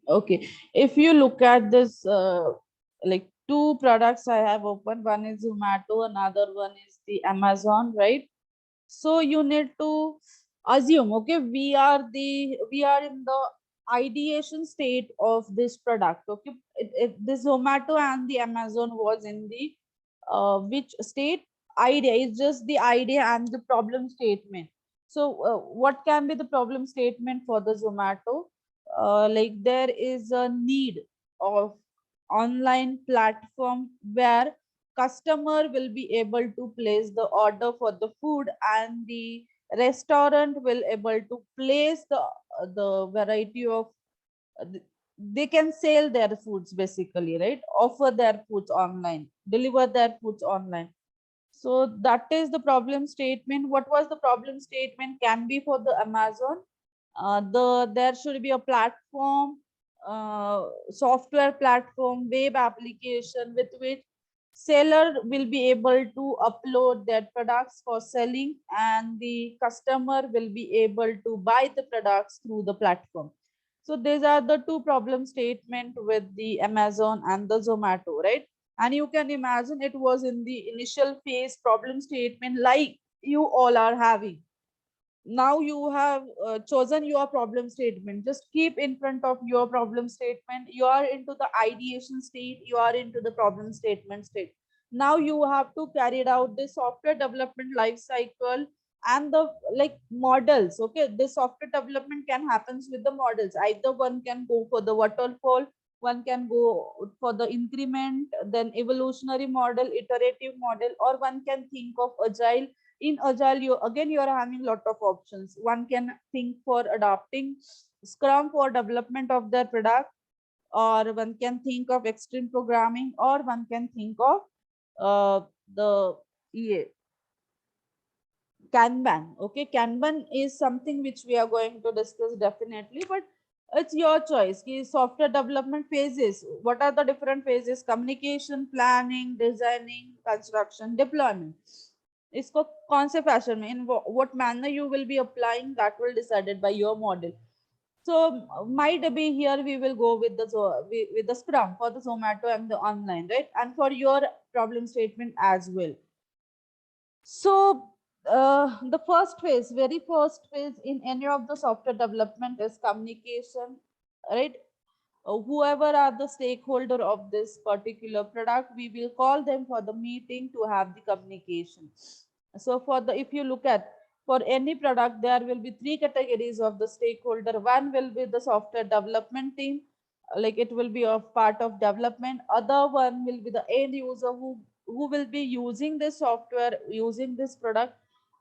Okay, if you look at this, like two products I have opened, one is Zomato, another one is the Amazon, right? So you need to assume, okay, we are in the ideation state of this product. Okay, the Zomato and the Amazon was in the which state? Idea is just the idea and the problem statement. So what can be the problem statement for the Zomato? Like there is a need of online platform where customer will be able to place the order for the food, and the restaurant will able to place the variety of they can sell their foods, basically, right? Offer their foods online, deliver their foods online. So that is the problem statement. What was the problem statement can be for the Amazon? There should be a platform, software platform, web application with which seller will be able to upload their products for selling, and the customer will be able to buy the products through the platform. So these are the two problem statement with the Amazon and the Zomato, right? And you can imagine it was in the initial phase problem statement like you all are having. Now you have chosen your problem statement. Just keep in front of your problem statement. You are into the ideation state, you are into the problem statement state. Now you have to carry out the software development life cycle and the like models. Okay, the software development can happens with the models. Either one can go for the waterfall, one can go for the increment, then evolutionary model, iterative model, or one can think of agile. In agile, you are having lot of options. One can think for adopting scrum for development of their product, or one can think of extreme programming, or one can think of the EA Kanban. Okay, Kanban is something which we are going to discuss definitely, but it's your choice. Ki software development phases, what are the different phases? Communication, planning, designing, construction, deployment. इसको कौन से fashion में, in what manner you will be applying, that will decided by your model. So might be here we will go with the with the Scrum for the Zomato and the online, right? And for your problem statement as well. So the first phase, very first phase in any of the software development is communication, right? Whoever are the stakeholder of this particular product, we will call them for the meeting to have the communication. So for the, if you look at for any product, there will be three categories of the stakeholder. One will be the software development team, like it will be a part of development. Other one will be the end user who will be using this software, using this product.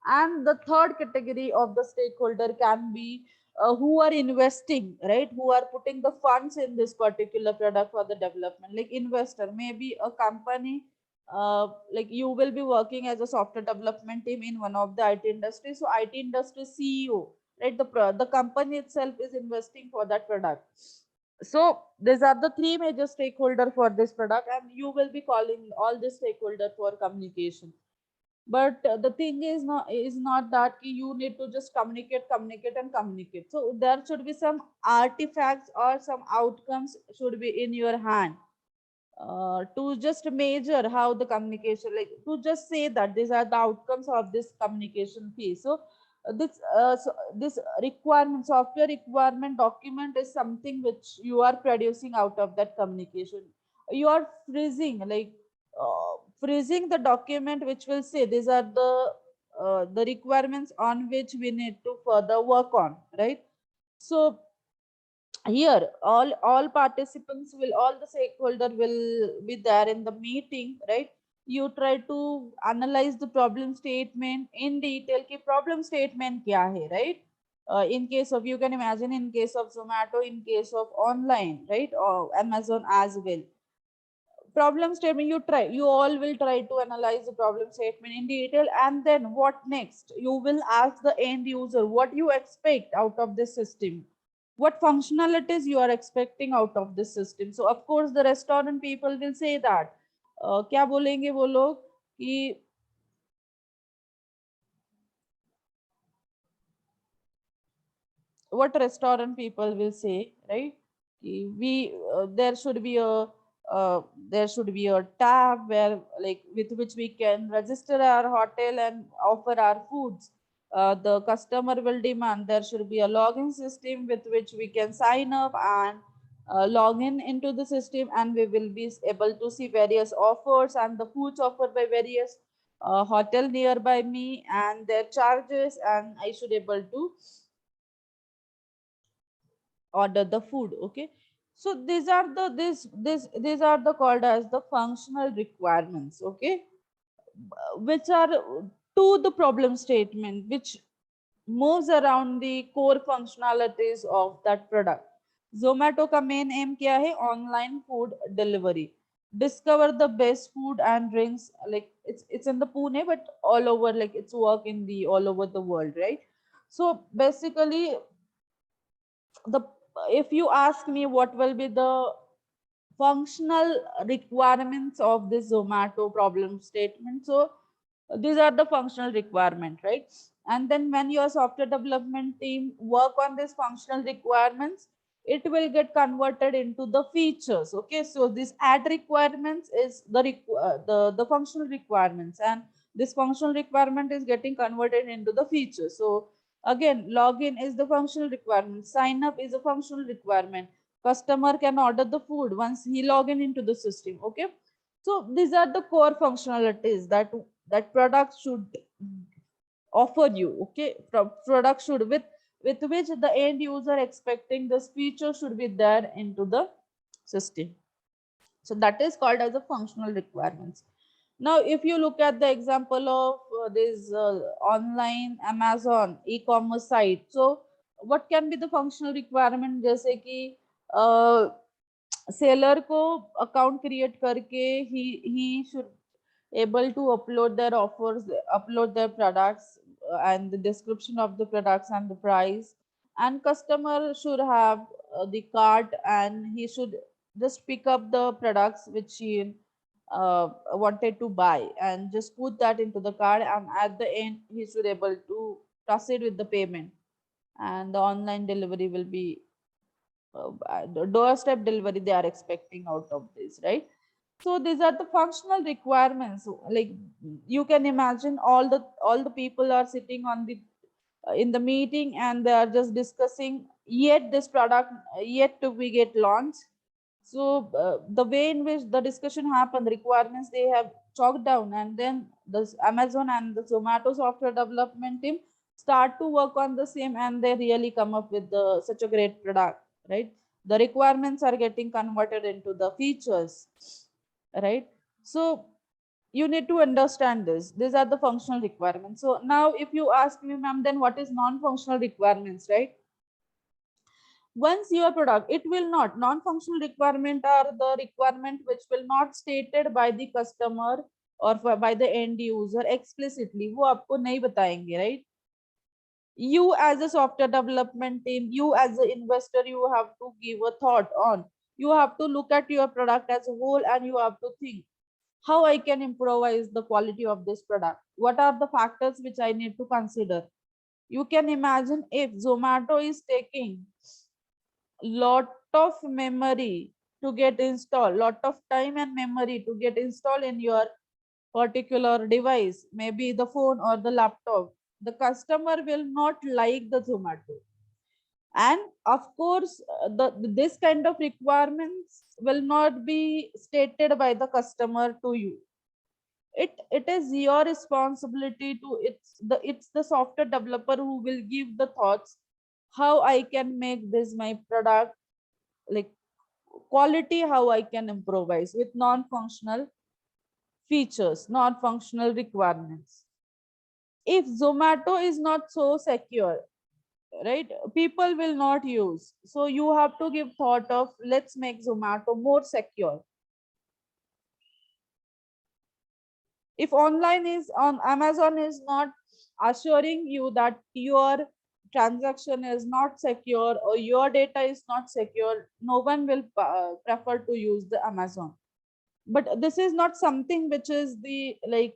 And the third category of the stakeholder can be who are investing, right? Who are putting the funds in this particular product for the development, like investor, maybe a company. Like you will be working as a software development team in one of the IT industry. So IT industry CEO, right? The company itself is investing for that product. So these are the three major stakeholder for this product, and you will be calling all the stakeholder for communication. But the thing is not that you need to just communicate, communicate, and communicate. So there should be some artifacts or some outcomes should be in your hand to just measure how the communication, like to just say that these are the outcomes of this communication piece. So this requirement, software requirement document is something which you are producing out of that communication. You are freezing, like freezing the document which will say these are the requirements on which we need to further work on, right? So here all participants will, all the stakeholder will be there in the meeting, right? You try to analyze the problem statement in detail ki problem statement kya hai, right? In case of, you can imagine, in case of Zomato, in case of online, right, or Amazon as well, problem statement, you all will try to analyze the problem statement in detail. And then what next? You will ask the end user what you expect out of this system, what functionalities you are expecting out of this system. So of course the restaurant people will say that क्या बोलेंगे वो लोग कि what restaurant people will say, right? There should be a there should be a tab where, like, with which we can register our hotel and offer our foods. The customer will demand there should be a login system with which we can sign up and log in into the system, and we will be able to see various offers and the foods offered by various hotel nearby me and their charges, and I should able to order the food. Okay, so these are the called as the functional requirements. Okay, which are to the problem statement, which moves around the core functionalities of that product. Zomato का main aim क्या है? Online food delivery. Discover the best food and drinks. Like, it's in the Pune, but all over, like, it's work in the all over the world, right? So basically, the if you ask me what will be the functional requirements of this Zomato problem statement, so these are the functional requirement, right? And then when your software development team work on these functional requirements, it will get converted into the features. Okay, so this add requirements is the functional requirements, and this functional requirement is getting converted into the features. So again, login is the functional requirement, sign up is a functional requirement, customer can order the food once he log in into the system. Okay, so these are the core functionalities that product should offer you. Okay, product should with which the end user expecting this feature should be there into the system. So that is called as a functional requirements. Now if you look at the example of this online Amazon e-commerce site, so what can be the functional requirement? जैसे कि seller को account create करके he should able to upload their offers, upload their products, and the description of the products and the price. And customer should have the cart, and he should just pick up the products which he wanted to buy and just put that into the cart. And at the end, he should able to proceed with the payment, and the online delivery will be the doorstep delivery they are expecting out of this, right? So these are the functional requirements. Like, you can imagine all the people are sitting on the in the meeting, and they are just discussing yet this product yet to be get launched. So the way in which the discussion happened, requirements they have chalked down, and then the Amazon and the Zomato software development team start to work on the same, and they really come up with such a great product, right? The requirements are getting converted into the features, right? So you need to understand this. These are the functional requirements. So now if you ask me, ma'am, then what is non-functional requirements, right? Once your product, it will not, non-functional requirement are the requirement which will not stated by the customer or by the end user explicitly. वो आपको नहीं बताएंगे, right? You as a software development team, you as an investor, you have to give a thought on, you have to look at your product as a whole, and you have to think how I can improvise the quality of this product. What are the factors which I need to consider? You can imagine if Zomato is taking lot of memory to get installed, lot of time and memory to get installed in your particular device, maybe the phone or the laptop, the customer will not like the Zomato. And of course, this kind of requirements will not be stated by the customer to you. It is your responsibility to, it's the software developer who will give the thoughts how I can make this my product like quality, how I can improvise with non-functional features, non-functional requirements. If Zomato is not so secure, right, people will not use. So you have to give thought of, let's make Zomato more secure. If online is on Amazon is not assuring you that your transaction is not secure or your data is not secure, no one will prefer to use the Amazon. But this is not something which is the, like,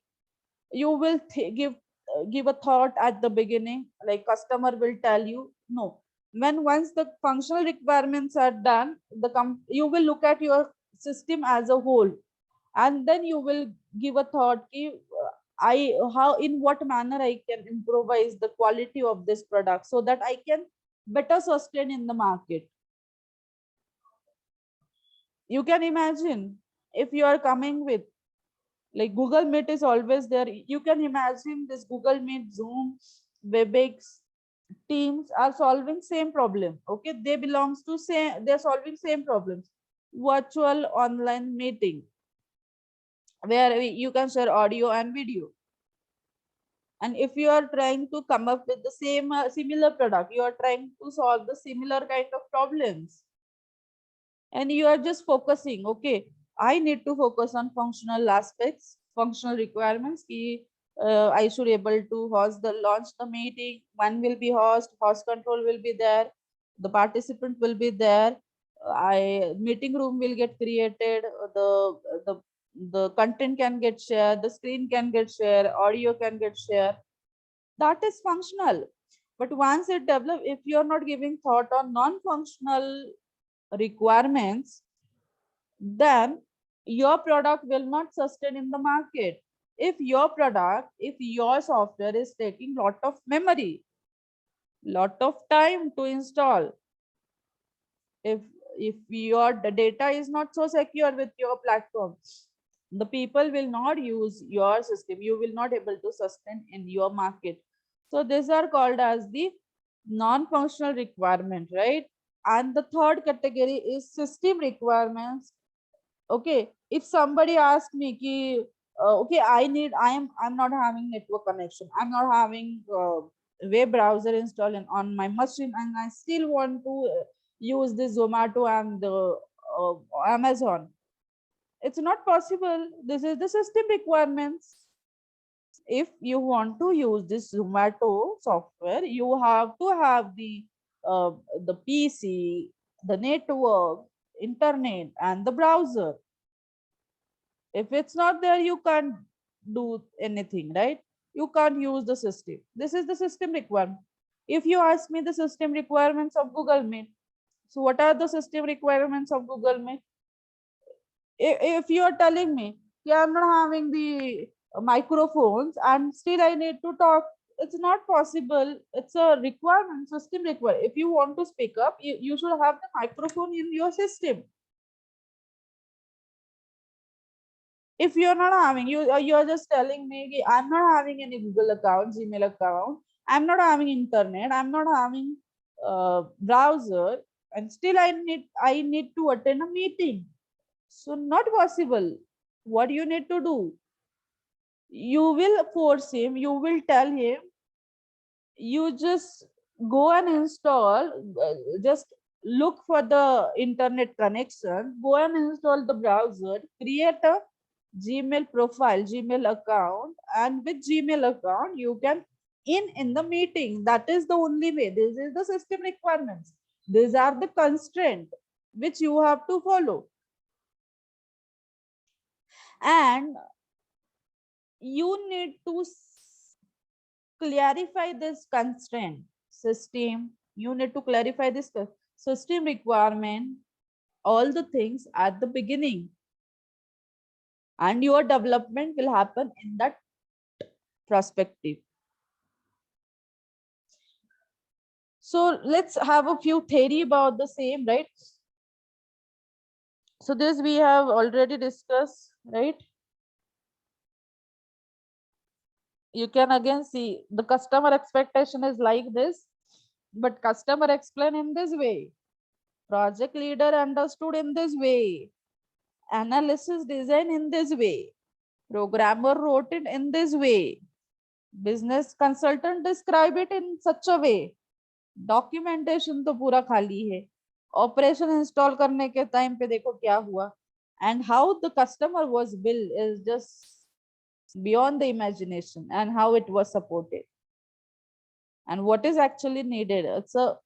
you will give a thought at the beginning, like customer will tell you. No, when once the functional requirements are done, you will look at your system as a whole, and then you will give a thought ki, I how in what manner I can improvise the quality of this product so that I can better sustain in the market. You can imagine if you are coming with, like, Google Meet is always there. You can imagine this Google Meet, Zoom, Webex, Teams are solving same problem. Okay, they belongs to same, they're solving same problems. Virtual online meeting where you can share audio and video. And if you are trying to come up with the same similar product, you are trying to solve the similar kind of problems, and you are just focusing, okay, I need to focus on functional aspects, functional requirements. I should able to host the launch the meeting, one will be host control will be there, the participant will be there, I meeting room will get created, the the content can get shared, the screen can get shared, audio can get shared. That is functional. But once it develops, if you are not giving thought on non-functional requirements, then your product will not sustain in the market. If your software is taking lot of memory, lot of time to install, if your the data is not so secure with your platform, the people will not use your system, you will not able to sustain in your market. So these are called as the non-functional requirement, right? And the third category is system requirements. Okay, if somebody asks me ki, okay, I'm not having network connection, I'm not having web browser installed on my machine, and I still want to use the Zomato and the Amazon, it's not possible. This is the system requirements. If you want to use this Zomato software, you have to have uh, the PC, the network, internet, and the browser. If it's not there, you can't do anything, right? You can't use the system. This is the system requirement. If you ask me the system requirements of Google Meet, so what are the system requirements of Google Meet? If you are telling me, yeah, I'm not having the microphones and still I need to talk, it's not possible. It's a requirement, system requirement. If you want to speak up, you should have the microphone in your system. If you're not having, you're just telling me, I'm not having any Google account, Gmail account, I'm not having internet, I'm not having browser, and still I need to attend a meeting. So not possible. What you need to do, you will force him, you will tell him, you just go and install, just look for the internet connection, go and install the browser, create a Gmail profile, Gmail account, and with Gmail account you can in the meeting. That is the only way. This is the system requirements. These are the constraint which you have to follow. And you need to clarify this constraint system. You need to clarify this system requirement, all the things at the beginning, and your development will happen in that perspective. So let's have a few theory about the same, right? So this we have already discussed, right? You can again see the customer expectation is like this, but customer explain in this way, project leader understood in this way, analysis design in this way, programmer wrote it in this way, business consultant describe it in such a way, documentation तो पूरा खाली है, operation install करने के time पे देखो क्या हुआ, and how the customer was built is just beyond the imagination, and how it was supported and what is actually needed. It's a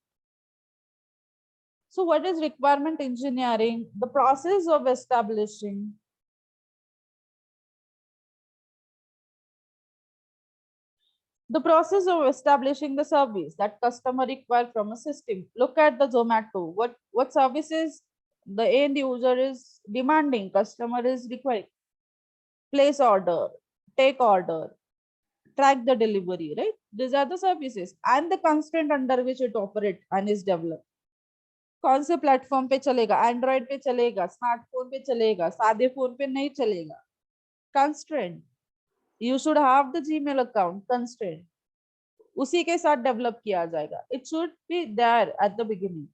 So what is requirement engineering? The process of establishing The process of establishing the service that customer require from a system. Look at the Zomato. What services the end user is demanding, customer is requiring. Place order, take order, track the delivery, right? These are the services and the constraint under which it operates and is developed. कौन से platform पे चलेगा, Android पे चलेगा, smartphone पे चलेगा, सादे phone पे नहीं चलेगा. Constraint. You should have the Gmail account. Constraint उसी के साथ डेवलप किया जाएगा. It should be there at the beginning.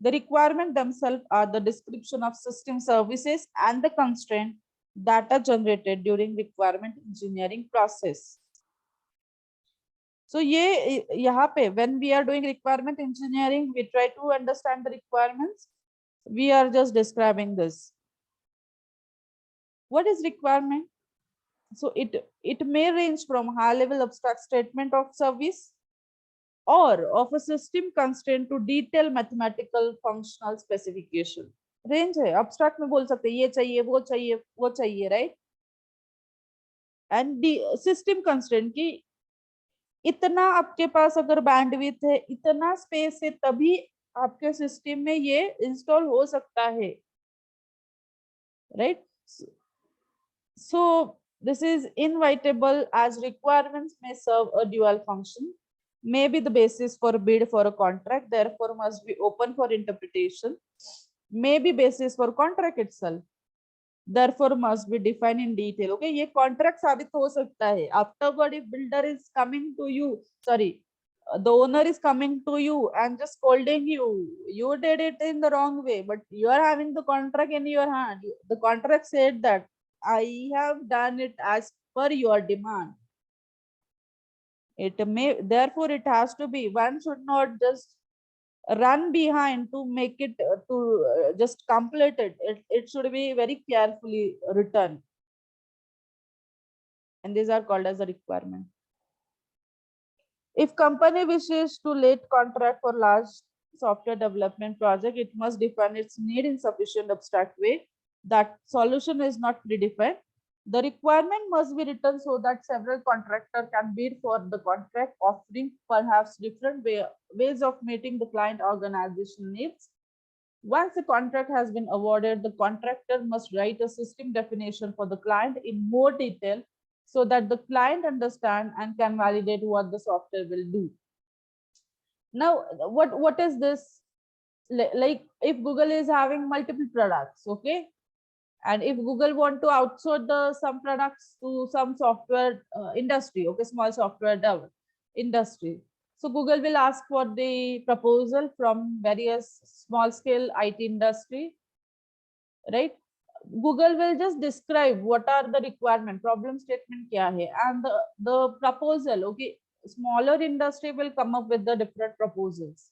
The requirement themselves are the description of system services and the constraint that are generated during requirement engineering process. So ये यहाँ पे when we are doing requirement engineering, we try to understand the requirements. We are just describing this. What is requirement? So it may range from high level abstract statement of service or of a system constraint to detailed mathematical functional specification. Range है, abstract में बोल सकते हैं ये चाहिए वो चाहिए, right? And the system constraint की इतना आपके पास अगर बैंडविड्थ है, इतना स्पेस है, तभी आपके सिस्टम में ये इंस्टॉल हो सकता है, right? So this is inevitable as requirements may serve a dual function, may be the basis for bid for a contract, therefore must be open for interpretation, may be basis for contract itself, therefore must be defined in detail. Okay, ये contract साबित हो सकता है. Afterward, if builder is coming to you, sorry, the owner is coming to you and just scolding you, you did it in the wrong way, but you are having the contract in your hand. The contract said that I have done it as per your demand. It may, therefore, it has to be. One should not just run behind to make it to just complete it. It should be very carefully written, and these are called as a requirement. If company wishes to let contract for large software development project, it must define its need in sufficient abstract way. That solution is not predefined. The requirement must be written so that several contractors can bid for the contract, offering perhaps different ways of meeting the client organization needs. Once the contract has been awarded, the contractor must write a system definition for the client in more detail so that the client understand and can validate what the software will do. Now, what is this? Like if Google is having multiple products, okay? And if Google want to outsource some products to some software industry, okay, small software industry. So Google will ask for the proposal from various small scale IT industry, right? Google will just describe what are the requirement, problem statement kya hai, and the proposal, okay, smaller industry will come up with the different proposals.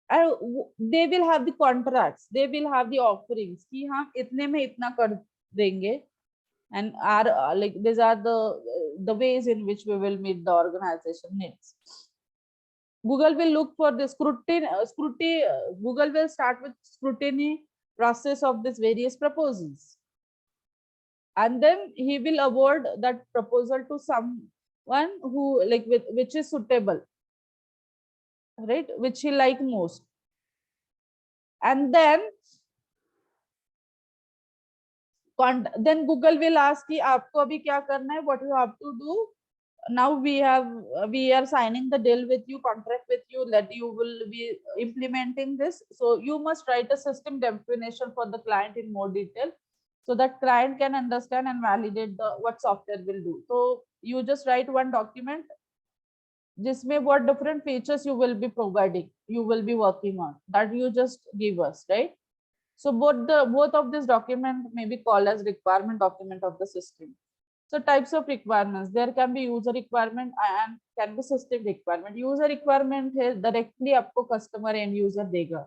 They will have the contracts, they will have the offerings कि हाँ इतने में इतना कर देंगे, and are like these are the ways in which we will meet the organization needs. Google will look for the scrutiny. Google will start with scrutiny process of these various proposals, and then he will award that proposal to someone who like which is suitable, right, which he like most. And then Google will ask कि आपको अभी क्या करना है, what you have to do. Now we are signing the deal with you, contract with you, that you will be implementing this. So you must write a system definition for the client in more detail so that client can understand and validate what software will do. So you just write one document जिसमें what different features you will be providing, you will be working on, that you just give us, right? So both of this document may be called as requirement document of the system. So types of requirements, there can be user requirement and can be system requirement. User requirement है directly आपको customer end user देगा.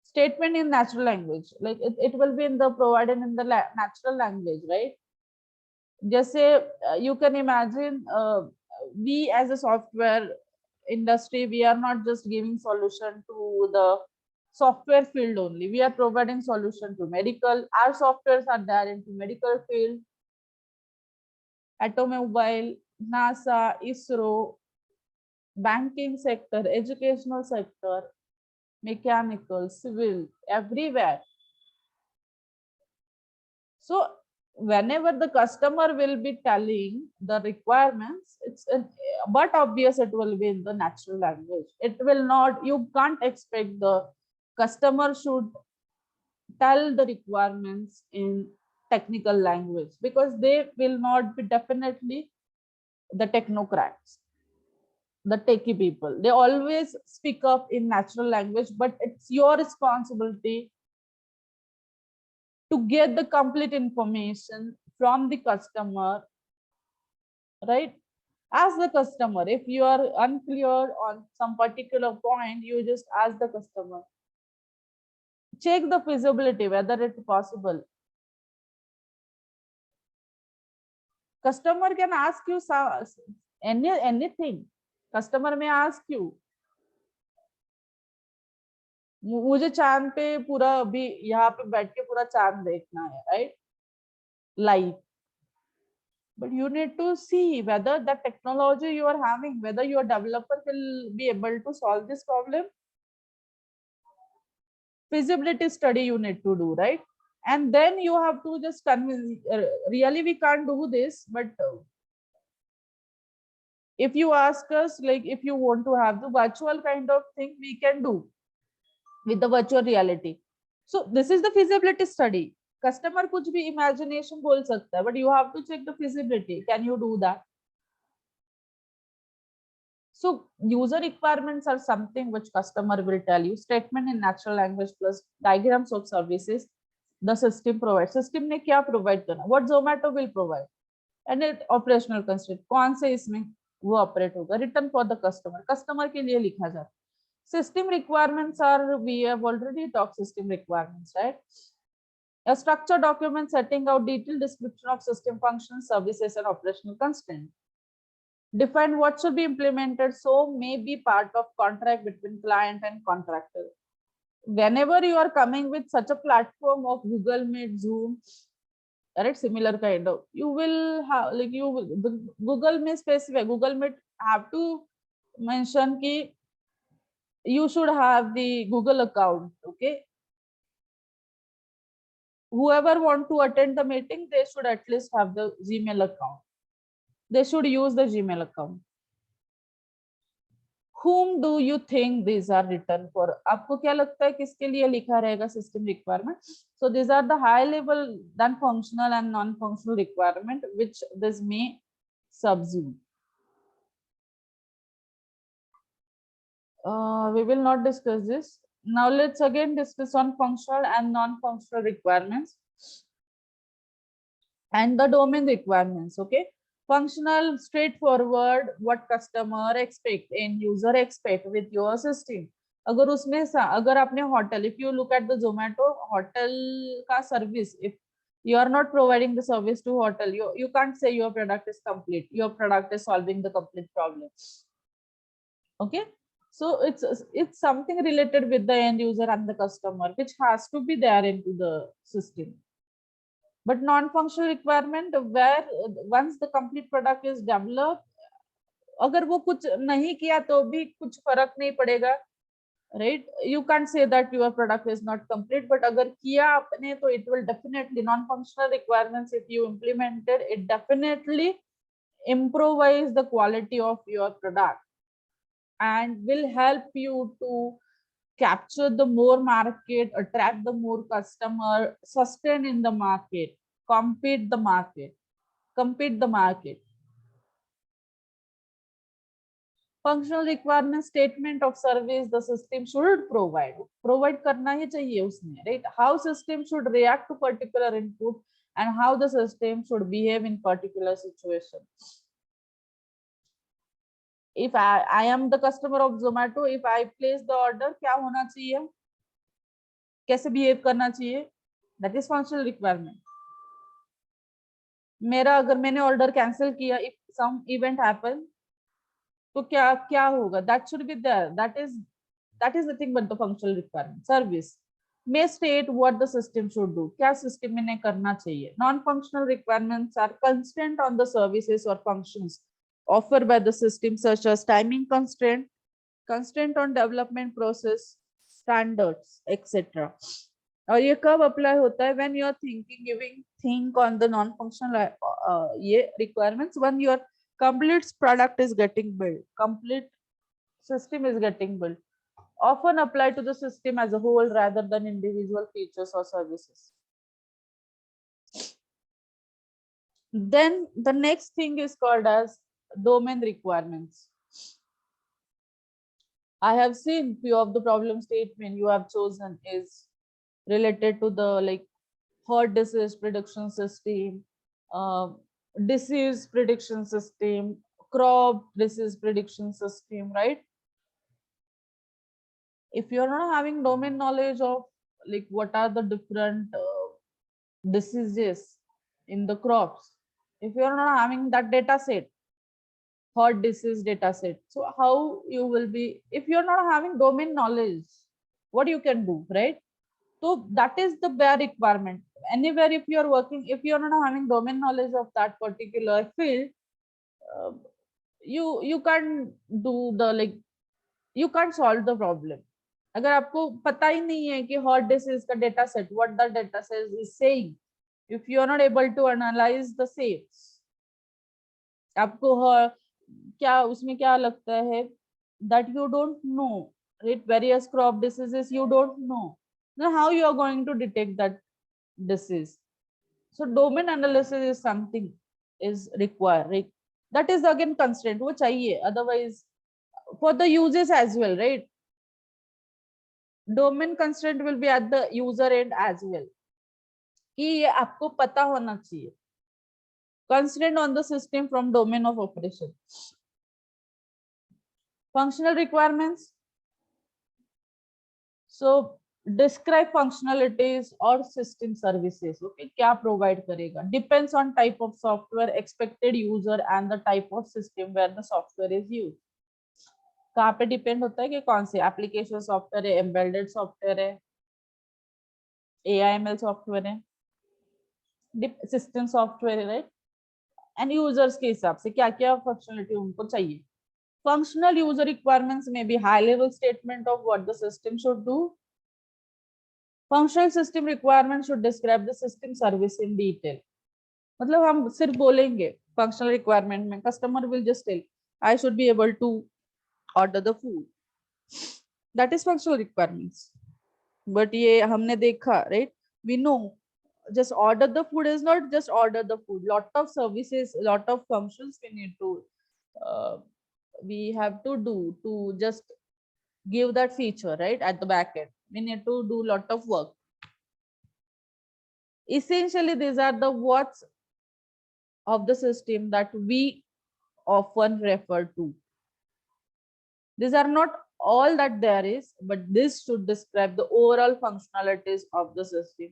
Statement in natural language, like it will be in the provided in the natural language, right? जैसे you can imagine we as a software industry, we are not just giving solution to the software field only, we are providing solution to medical. Our softwares are there into medical field, automobile, NASA, ISRO, banking sector, educational sector, mechanical, civil, everywhere. So whenever the customer will be telling the requirements, but obvious it will be in the natural language. It will not, you can't expect the customer should tell the requirements in technical language, because they will not be definitely the technocrats, the techie people. They always speak up in natural language, but it's your responsibility to get the complete information from the customer, right? Ask the customer. If you are unclear on some particular point, you just ask the customer. Check the feasibility, whether it's possible. Customer can ask you anything. Customer may ask you, मुझे चांद पे पूरा अभी यहाँ पे बैठ के पूरा चांद देखना है, right? Live. But you need to see whether the technology you are having, whether your developer will be able to solve this problem. Feasibility study you need to do, right? And then you have to just convince, really we can't do this, but if you ask us, like if you want to have the virtual kind of thing, we can do with the virtual reality. So this is the feasibility study. Customer कुछ भी imagination बोल सकता है, but you have to check the feasibility. Can you do that? So user requirements are something which customer will tell you. Statement in natural language plus diagrams of services the system provides. System ने क्या provide करना? What Zomato will provide? And it operational constraint. कौन से इसमें वो operate होगा? Written for the customer. Customer के लिए लिखा जाता है. System requirements are, we have already talked system requirements, right? A structured document setting out detailed description of system functions, services, and operational constraints. Define what should be implemented, so may be part of contract between client and contractor. Whenever you are coming with such a platform of Google Meet, Zoom, right, similar kind of, you will have, like you will, the Google may specify, Google Meet have to mention ki you should have the Google account, okay? Whoever want to attend the meeting, they should at least have the Gmail account. They should use the Gmail account. Whom do you think these are written for? आपको क्या लगता है किसके लिए लिखा रहेगा system requirement? So these are the high level then functional and non-functional requirement which this may subsume. We will not discuss this. Now let's again discuss on functional and non-functional requirements and the domain requirements. Okay. Functional, straightforward, what customer expect, end user expect with your system. अगर उसमें अगर आपने hotel, if you look at the Zomato hotel का service, if you are not providing the service to hotel, you can't say your product is complete. Your product is solving the complete problem. Okay, so it's something related with the end user and the customer, which has to be there into the system. But non-functional requirement, where once the complete product is developed, अगर वो कुछ नहीं किया तो भी कुछ फर्क नहीं पड़ेगा, right? You can't say that your product is not complete, but अगर किया आपने तो it will definitely, non-functional requirements if you implemented, it definitely improvise the quality of your product and will help you to capture the more market, attract the more customer, sustain in the market, compete the market. Functional requirement statement of service the system should provide करना ही चाहिए उसमें, right? How system should react to particular input and how the system should behave in particular situation. If I am the customer of Zomato, if I place the order, क्या होना चाहिए, कैसे behave करना चाहिए, that is functional requirement. मेरा अगर मैंने order cancel किया, if some event happen, तो क्या क्या होगा, that should be there. That is the thing, but the functional requirement. Service may state what the system should do, क्या system में करना चाहिए. Non-functional requirements are constraint on the services or functions offered by the system, such as timing constraint, constraint on development process, standards, etc. और ये कब apply होता है? when you are thinking, giving think on the non-functional ये requirements when your complete product is getting built, complete system is getting built, often apply to the system as a whole rather than individual features or services. Then the next thing is called as domain requirements. I have seen few of the problem statement you have chosen is related to the like hot disease prediction system, uh, disease prediction system, crop disease prediction system, right? If you're not having domain knowledge of like what are the different diseases in the crops, if you're not having that data set, hot disease data set, so how you will be, if you're not having domain knowledge, what you can do, right? So that is the bare requirement. Anywhere if you're working, if you're not having domain knowledge of that particular field, uh, you can't do the like, you can't solve the problem. अगर आपको पता ही नहीं है कि hot disease का data set, what the data set is saying, if you are not able to analyze the same, आपको क्या उसमें क्या लगता है that you don't know, right? Various crop diseases you don't know. Now how you are going to detect that disease? So domain analysis is something is required, right? That is again constraint वो चाहिए, otherwise for the users as well, right? Domain constraint will be at the user end as well कि ये आपको पता होना चाहिए. Constraint on the system from domain of operation. Functional requirements. So describe functionalities or system services. Okay, क्या provide करेगा? Depends on type of software, expected user and the type of system where the software is used. कहाँ पे depend होता है कि कौन से application software है, एम्बेडेड सॉफ्टवेयर है, AIML सॉफ्टवेयर है, सिस्टम सॉफ्टवेयर है, राइट? एंड यूजर्स के हिसाब से क्या क्या फंक्शनलिटी उनको चाहिए. Functional user requirements may be high level statement of what the system should do. Functional system requirements should describe the system service in detail. मतलब हम सिर्फ बोलेंगे functional requirement में, customer will just tell I should be able to order the food. That is functional requirements. But ये हमने देखा, right? We know just order the food is not just order the food. Lot of services, lot of functions we need to we have to do to just give that feature, right? At the back end we need to do lot of work. Essentially these are the what's of the system that we often refer to. These are not all that there is, but this should describe the overall functionalities of the system.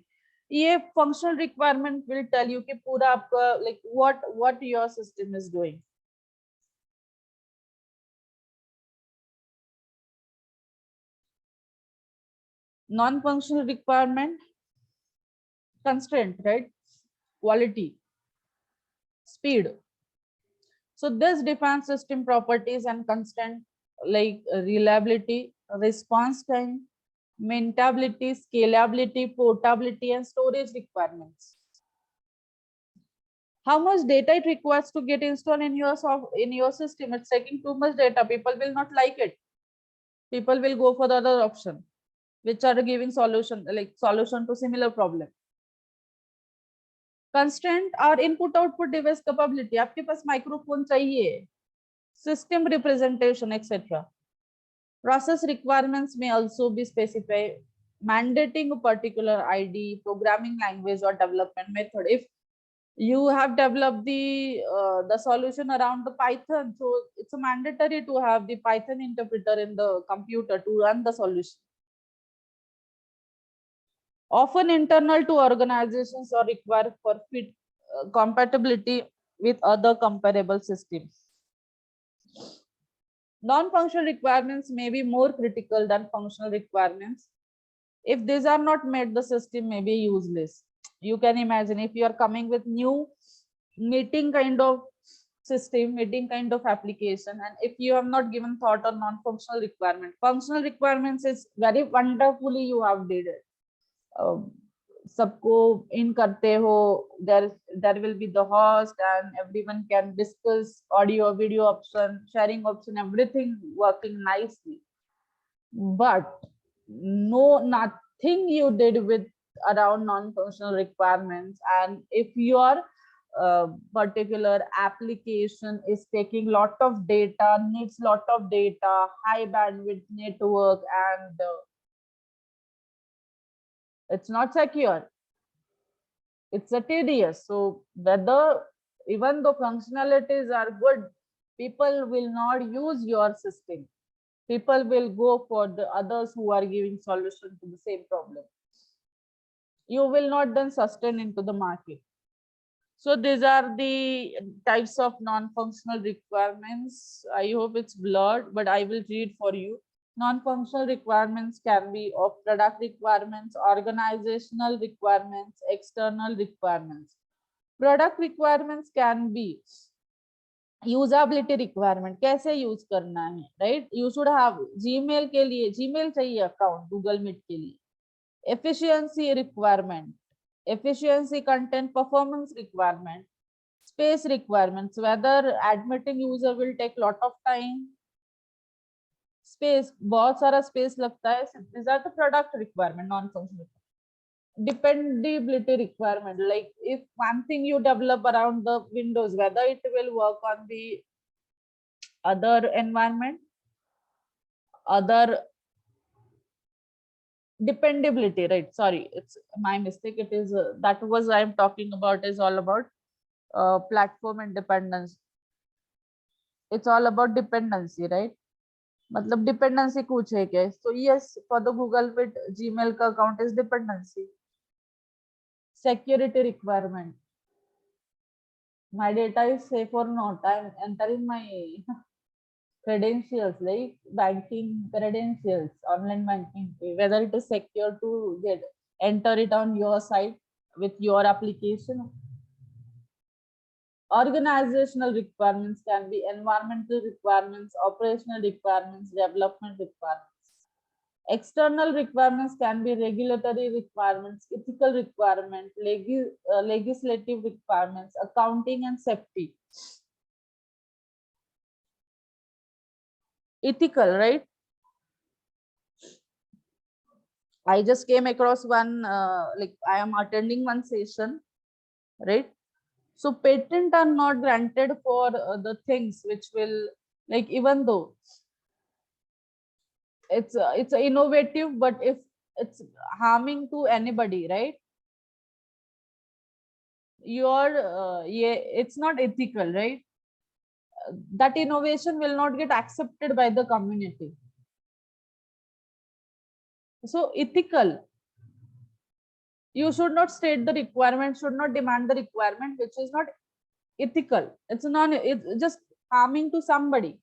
ये functional requirement will tell you कि पूरा आपका like what your system is doing. Non-functional requirement, constraint, right? Quality, speed. So this defines system properties and constraint like reliability, response time, maintainability, scalability, portability, and storage requirements. How much data it requires to get installed in your system? It's taking too much data. People will not like it. People will go for the other option, which are giving solution like solution to similar problem. Constraint or input output device capability. आपके पास microphone चाहिए, system representation, etc. Process requirements may also be specified, mandating a particular ID, programming language, or development method. If you have developed the solution around the Python, so it's mandatory to have the Python interpreter in the computer to run the solution. Often internal to organizations or require for fit compatibility with other comparable systems. Non-functional requirements may be more critical than functional requirements. If these are not met, the system may be useless. You can imagine if you are coming with new meeting kind of system, meeting kind of application, and if you have not given thought on non-functional requirement, functional requirements is very wonderfully you have did it. सबको in करते हो, there will be the host and everyone can discuss audio, video option, sharing option, everything working nicely. But no, nothing you did with around non-functional requirements. And if your particular application is taking lot of data, needs lot of data, high bandwidth network, and it's not secure, it's a tedious. So whether, even though functionalities are good, people will not use your system. People will go for the others who are giving solution to the same problem. You will not then sustain into the market. So these are the types of non-functional requirements. I hope it's blurred, but I will read for you. Non-functional requirements can be of product requirements, organizational requirements, external requirements. Product requirements can be usability requirement, कैसे use करना है, right? You should have Gmail के लिए Gmail चाहिए account, Google meet के लिए. Efficiency requirement, efficiency, content, performance requirement, space requirements, whether admitting user will take lot of time, space, बहुत सारा space लगता है. These are the product requirement, non-functional. Dependability requirement, like if one thing you develop around the Windows, whether it will work on the other environment, other dependability, right? Sorry, it's my mistake. It is that was I'm talking about is all about platform independence. It's all about dependency, right? मतलब dependency कुछ है क्या? So yes, for the Google with Gmail का account is dependency. Security requirement. My data is safe or not? I'm entering my credentials, like banking credentials, online banking, whether it is secure to get enter it on your site with your application. Organizational requirements can be environmental requirements, operational requirements, development requirements. External requirements can be regulatory requirements, ethical requirements, legislative requirements, accounting and safety. Ethical, right? I just came across one, like I am attending one session, right? So patent are not granted for the things which will, like, even though it's innovative, but if it's harming to anybody, right? Yeah, it's not ethical, right? That innovation will not get accepted by the community. So ethical, you should not state the requirement, should not demand the requirement which is not ethical. It's just harming to somebody.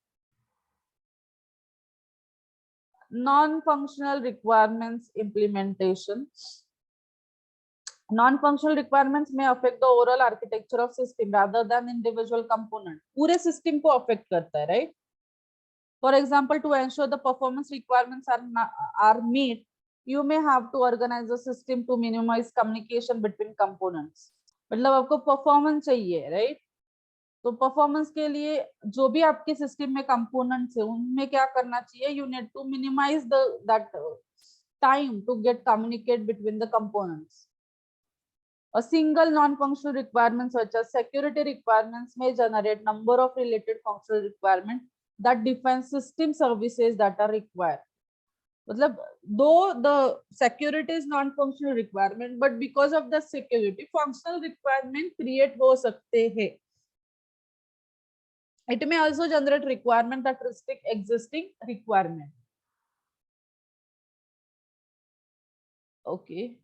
Non-functional requirements implementation. Non-functional requirements may affect the overall architecture of system rather than individual component. पूरे system को affect करता है, right? For example, to ensure the performance requirements are met, you may have to organize the system to minimize communication between components. मतलब आपको performance चाहिए, right? तो performance के लिए जो भी आपके सिस्टम में कंपोनेंट्स है उनमें क्या करना चाहिए? You need to minimise that time to get communicate between the components. A single non-functional requirement such as security requirements may generate number of related functional requirements that define system services that are required. मतलब though the security is non-functional requirement, but because of the security, functional requirement create हो सकते हैं. It may also generate requirement that restrict existing requirement. Okay.